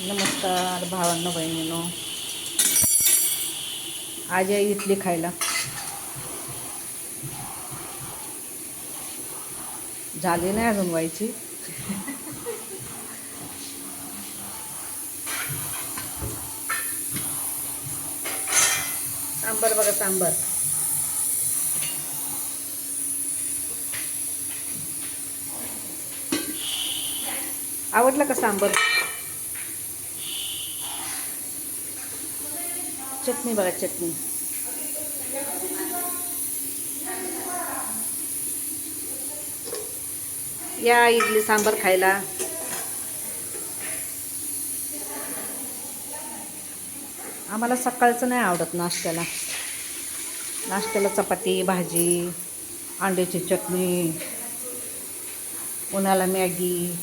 नमस्कार भावांनो बहिणींनो. आज आहे इडली खायला. झाली नाही अजून व्हायची. सांबर बघा, सांबर. आवडलं का सांबर? चटणी बघा, चटणी. या इडली सांबर खायला. आम्हाला सकाळचं नाही आवडत नाश्त्याला. नाश्त्याला चपाती भाजी, अंड्याची चटणी, उन्हाला मॅगी.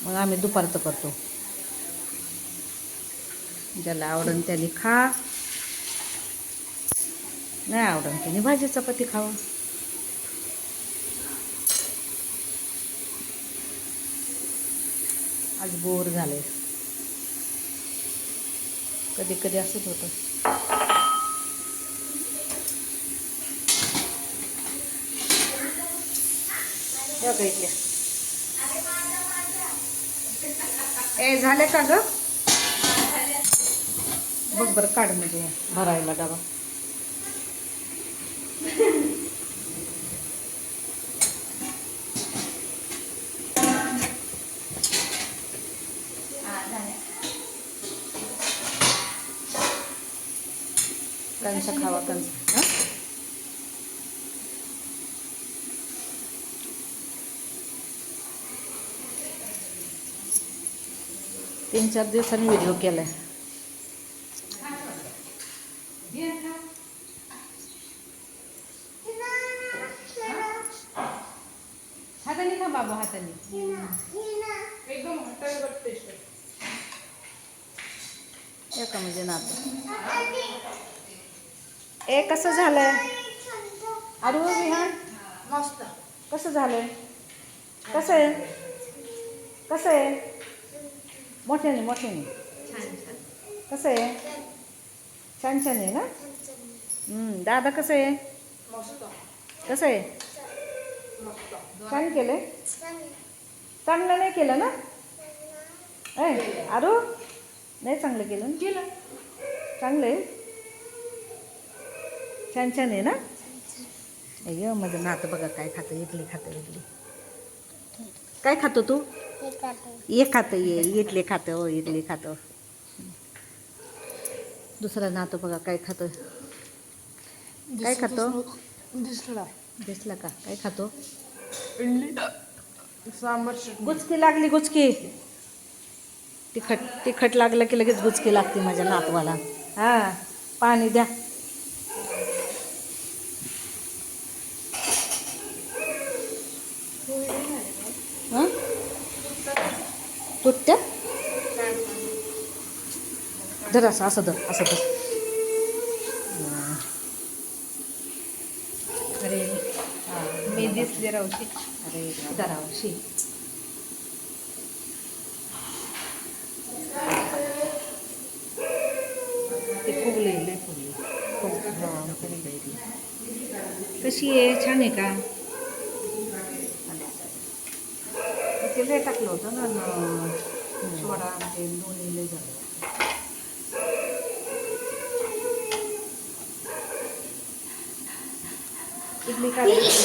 मग आम्ही दुपारचं करतो. ज्याला आवडन त्याने खा, नाही आवडन त्याने भाजी चपाती खावा. आज बोर झाले. कधी कधी असंच होतं. बघा इथल्या ए झाले का ग? बघ बरं, काढ म्हणजे भरायला डबा. कंस खावा, कंस. तीन चार दिवसांनी व्हिडिओ केलाय. हाताने खा बाबू, हाताने. एकदम एका म्हणजे नातं. ए कसं झालंय अरू विहान? मस्त. कसं झालंय? कसं आहे? कसं आहे? मोठ्याने मोठ्याने. कसं आहे? छान छान आहे ना. दादा कसं आहे? कसं आहे? छान केलंय. चांगलं नाही केलं ना? ए अरू नाही चांगलं केलं ना? केलं चांगलं आहे. छान छान आहे ना. अय्यो माझं नातं बघा काय खातं. इडली खातं. इडली काय खातो तू? ये खातं. ये इडली खातं. हो इडली खातं. दुसरं नातं बघा काय खातं. काय खातो? दिसला का? काय खातो? इडली सांबर. गुचकी लागली, गुचकी. तिखट लागलं की लगेच गुचकी लागते माझ्या नातवाला. हां पाणी द्या. हां तुटत्या धर, असं असं धर, असं धर. अरे मी दिसले रावशी. अरे रावशी. ते फुगले नाही फुगले. कशी आहे? छान आहे का? ते लय टाकलं होतं ना सोडा ते दोन्ही लय झालं. इडली काढायची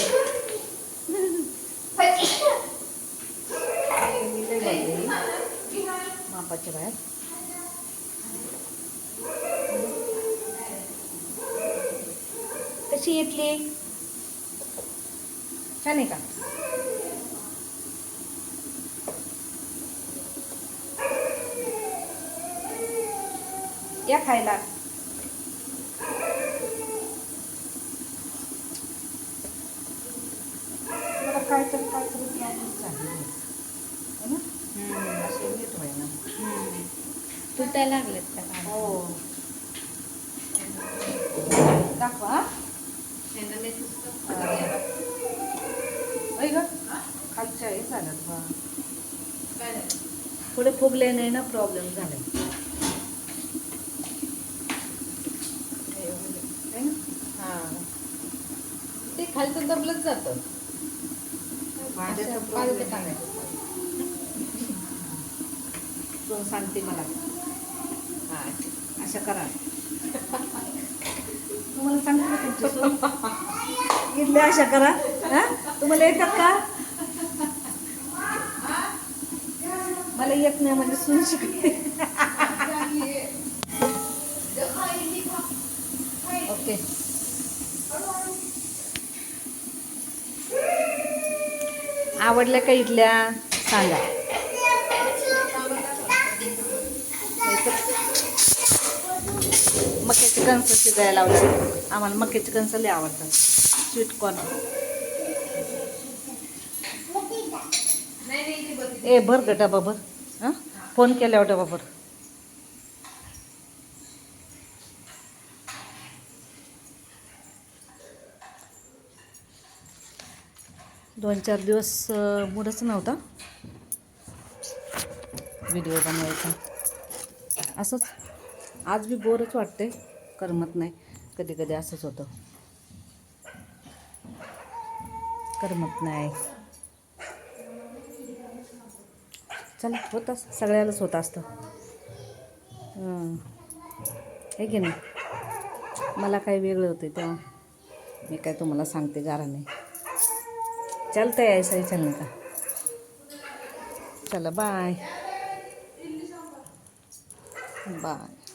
मापाच्या बाहेर. कशी इडली? छान आहे का? या खायला. मला काय तर चालेल ना. असे नीट व्हाय ना. तुटायला लागलेत का? हो दाखवा. ग खालच्या हे चालत बा. थोडे फुगल्याने ना प्रॉब्लेम झाला हां ते खालचं दबलंच जातं सांगते मला हां अशा करा तुम्हाला सांगते का तुमची सून इडल्या अशा करा हां तुम्हाला येतात का मला येत नाही म्हणजे सून शिकते ओके आवडल्या का इडल्या सांगा मक्याचे कणसं शिजायला लावले आम्हाला मक्याचे कणसं लय आवडतात स्वीट कॉर्न ए भर ग डबा भर हां फोन केल्यावर डबा भर 2-4 दिवस मूडच नव्हता व्हिडिओ बनवायचा असंच आज बी बोरच वाटते करमत नाही कधी कधी असंच होतं करमत नाही चला होतं सगळ्यालाच होत असतं हे की नाही मला काय वेगळं होतं तेव्हा मी काय तुम्हाला सांगते गाराने चलता है ऐसा ही चलने का चलो बाय बाय